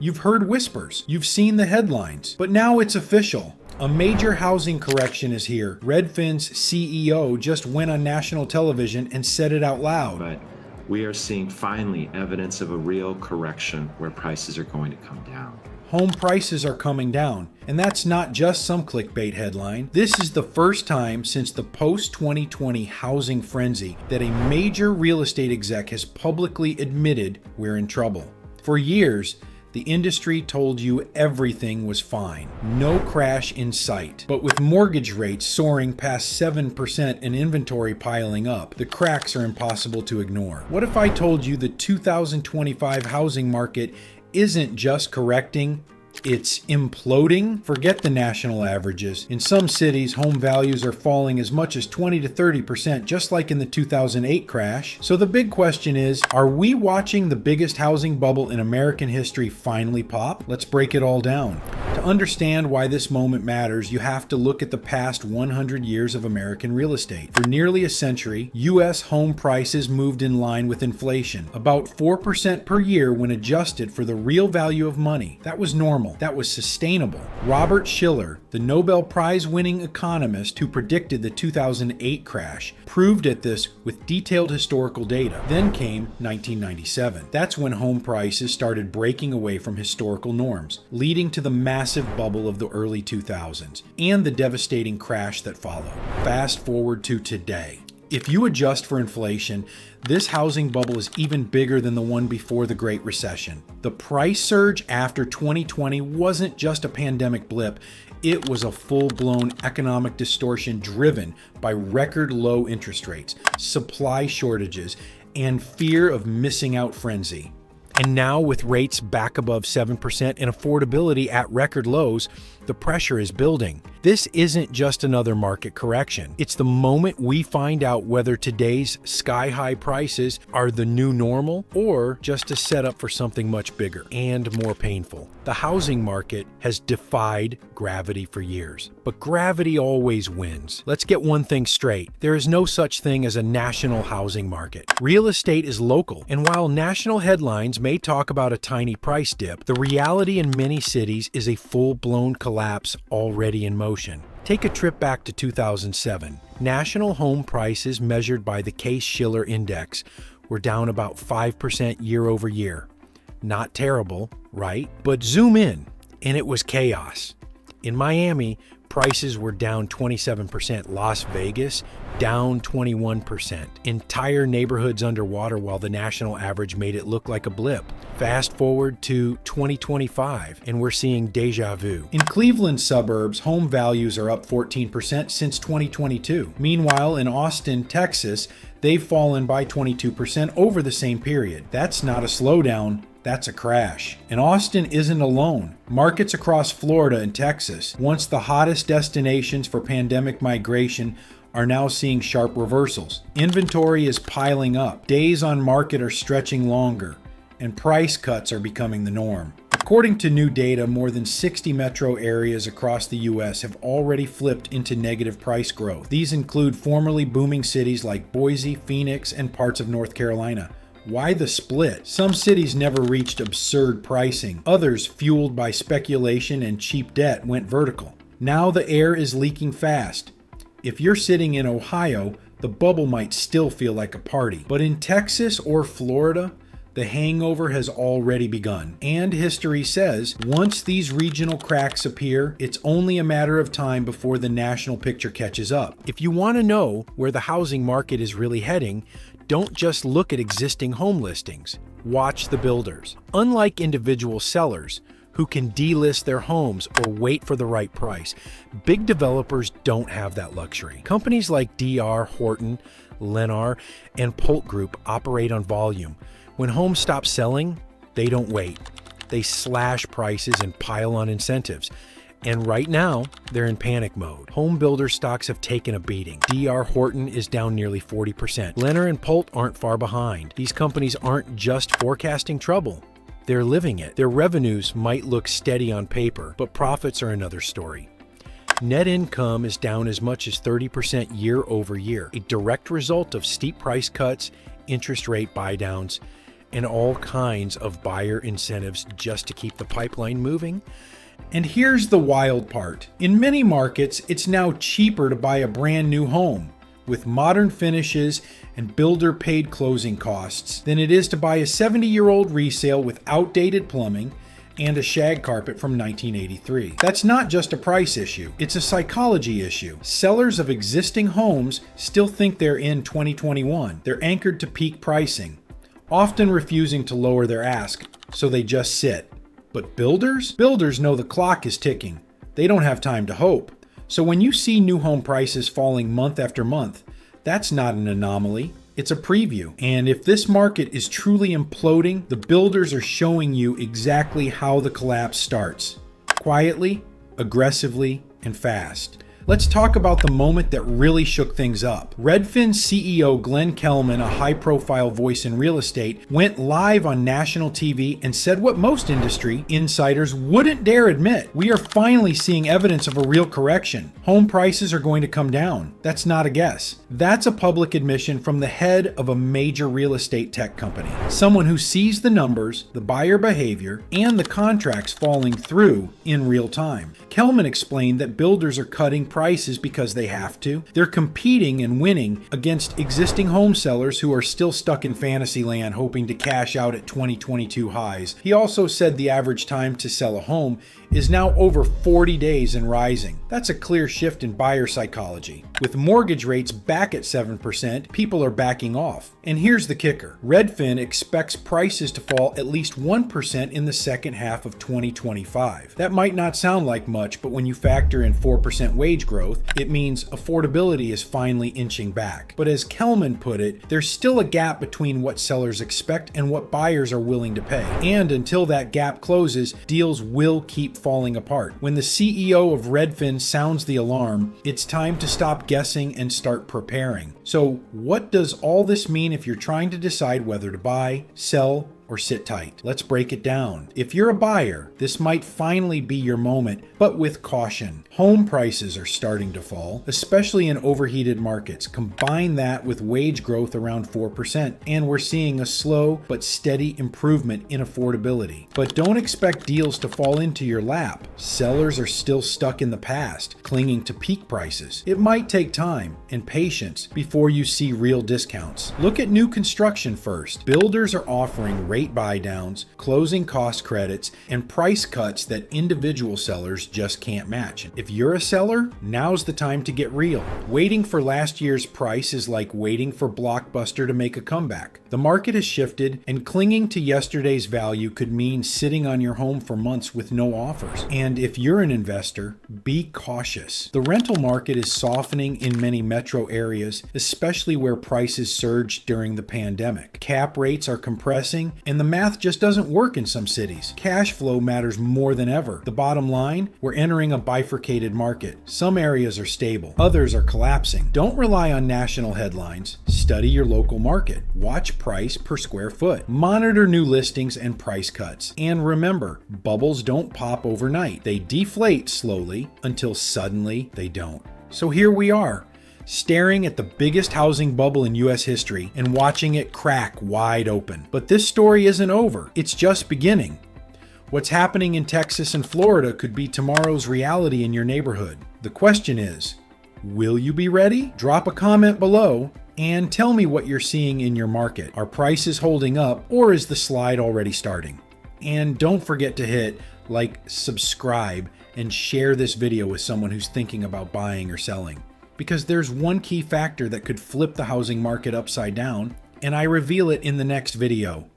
You've heard whispers, you've seen the headlines, but now it's official. A major housing correction is here. Redfin's CEO just went on national television and said it out loud. But we are seeing finally evidence of a real correction where prices are going to come down. Home prices are coming down, and that's not just some clickbait headline. This is the first time since the post-2020 housing frenzy that a major real estate exec has publicly admitted we're in trouble. For years, the industry told you everything was fine, no crash in sight. But with mortgage rates soaring past 7% and inventory piling up, the cracks are impossible to ignore. What if I told you the 2025 housing market isn't just correcting, it's imploding? Forget the national averages. In some cities, home values are falling as much as 20 to 30%, just like in the 2008 crash. So the big question is, are we watching the biggest housing bubble in American history finally pop? Let's break it all down. To understand why this moment matters, you have to look at the past 100 years of American real estate. For nearly a century, U.S. home prices moved in line with inflation, about 4% per year when adjusted for the real value of money. That was normal. That was sustainable. Robert Shiller, the Nobel Prize-winning economist who predicted the 2008 crash, proved at this with detailed historical data. Then came 1997. That's when home prices started breaking away from historical norms, leading to the massive bubble of the early 2000s and the devastating crash that followed. Fast forward to today. If you adjust for inflation, this housing bubble is even bigger than the one before the Great Recession. The price surge after 2020 wasn't just a pandemic blip, it was a full-blown economic distortion driven by record low interest rates, supply shortages, and fear of missing out frenzy. And now with rates back above 7% and affordability at record lows, the pressure is building. This isn't just another market correction. It's the moment we find out whether today's sky-high prices are the new normal or just a setup for something much bigger and more painful. The housing market has defied gravity for years, but gravity always wins. Let's get one thing straight. There is no such thing as a national housing market. Real estate is local, and while national headlines may talk about a tiny price dip, the reality in many cities is a full-blown collapse already in motion. Take a trip back to 2007. National home prices measured by the Case-Shiller Index were down about 5% year over year. Not terrible, right? But zoom in, and it was chaos. In Miami, prices were down 27%. Las Vegas, down 21%. Entire neighborhoods underwater while the national average made it look like a blip. Fast forward to 2025, and we're seeing deja vu. In Cleveland suburbs, home values are up 14% since 2022. Meanwhile, in Austin, Texas, they've fallen by 22% over the same period. That's not a slowdown. That's a crash. And Austin isn't alone. Markets across Florida and Texas, once the hottest destinations for pandemic migration, are now seeing sharp reversals. Inventory is piling up, days on market are stretching longer, and price cuts are becoming the norm. According to new data, more than 60 metro areas across the U.S. have already flipped into negative price growth. These include formerly booming cities like Boise, Phoenix, and parts of North Carolina. Why the split? Some cities never reached absurd pricing. Others, fueled by speculation and cheap debt, went vertical. Now the air is leaking fast. If you're sitting in Ohio, the bubble might still feel like a party. But in Texas or Florida, the hangover has already begun. And history says, once these regional cracks appear, it's only a matter of time before the national picture catches up. If you want to know where the housing market is really heading, don't just look at existing home listings. Watch the builders. Unlike individual sellers who can delist their homes or wait for the right price, big developers don't have that luxury. Companies like DR, Horton, Lennar, and Polk Group operate on volume. When homes stop selling, they don't wait. They slash prices and pile on incentives. And right now, they're in panic mode. Home builder stocks have taken a beating. DR Horton is down nearly 40%. Lennar and Polk aren't far behind. These companies aren't just forecasting trouble. They're living it. Their revenues might look steady on paper, but profits are another story. Net income is down as much as 30% year over year, a direct result of steep price cuts, interest rate buydowns, and all kinds of buyer incentives just to keep the pipeline moving. And here's the wild part. In many markets, it's now cheaper to buy a brand new home with modern finishes and builder-paid closing costs than it is to buy a 70-year-old resale with outdated plumbing and a shag carpet from 1983. That's not just a price issue, it's a psychology issue. Sellers of existing homes still think they're in 2021. They're anchored to peak pricing, often refusing to lower their ask, so they just sit. But builders? Builders know the clock is ticking. They don't have time to hope. So when you see new home prices falling month after month, that's not an anomaly. It's a preview. And if this market is truly imploding, the builders are showing you exactly how the collapse starts. Quietly, aggressively, and fast. Let's talk about the moment that really shook things up. Redfin CEO Glenn Kelman, a high-profile voice in real estate, went live on national TV and said what most industry insiders wouldn't dare admit. We are finally seeing evidence of a real correction. Home prices are going to come down. That's not a guess. That's a public admission from the head of a major real estate tech company. Someone who sees the numbers, the buyer behavior, and the contracts falling through in real time. Kelman explained that builders are cutting prices because they have to. They're competing and winning against existing home sellers who are still stuck in fantasy land hoping to cash out at 2022 highs. He also said the average time to sell a home is now over 40 days and rising. That's a clear shift in buyer psychology. With mortgage rates back at 7%, people are backing off. And here's the kicker. Redfin expects prices to fall at least 1% in the second half of 2025. That might not sound like much, but when you factor in 4% wage growth, it means affordability is finally inching back. But as Kelman put it, there's still a gap between what sellers expect and what buyers are willing to pay. And until that gap closes, deals will keep falling apart. When the CEO of Redfin sounds the alarm, it's time to stop guessing and start preparing. So what does all this mean if you're trying to decide whether to buy, sell, or sit tight? Let's break it down. If you're a buyer, this might finally be your moment, but with caution. Home prices are starting to fall, especially in overheated markets. Combine that with wage growth around 4%, and we're seeing a slow but steady improvement in affordability. But don't expect deals to fall into your lap. Sellers are still stuck in the past, clinging to peak prices. It might take time and patience before you see real discounts. Look at new construction first. Builders are offering rate buy downs, closing cost credits, and price cuts that individual sellers just can't match. If you're a seller, now's the time to get real. Waiting for last year's price is like waiting for Blockbuster to make a comeback. The market has shifted, and clinging to yesterday's value could mean sitting on your home for months with no offers. And if you're an investor, be cautious. The rental market is softening in many metro areas, especially where prices surged during the pandemic. Cap rates are compressing, and the math just doesn't work in some cities. Cash flow matters more than ever. The bottom line, we're entering a bifurcated market. Some areas are stable, others are collapsing. Don't rely on national headlines. Study your local market. Watch price per square foot. Monitor new listings and price cuts. And remember, bubbles don't pop overnight. They deflate slowly until suddenly they don't. So here we are, staring at the biggest housing bubble in US history and watching it crack wide open. But this story isn't over. It's just beginning. What's happening in Texas and Florida could be tomorrow's reality in your neighborhood. The question is, will you be ready? Drop a comment below and tell me what you're seeing in your market. Are prices holding up, or is the slide already starting? And don't forget to hit like, subscribe, and share this video with someone who's thinking about buying or selling. Because there's one key factor that could flip the housing market upside down, and I reveal it in the next video.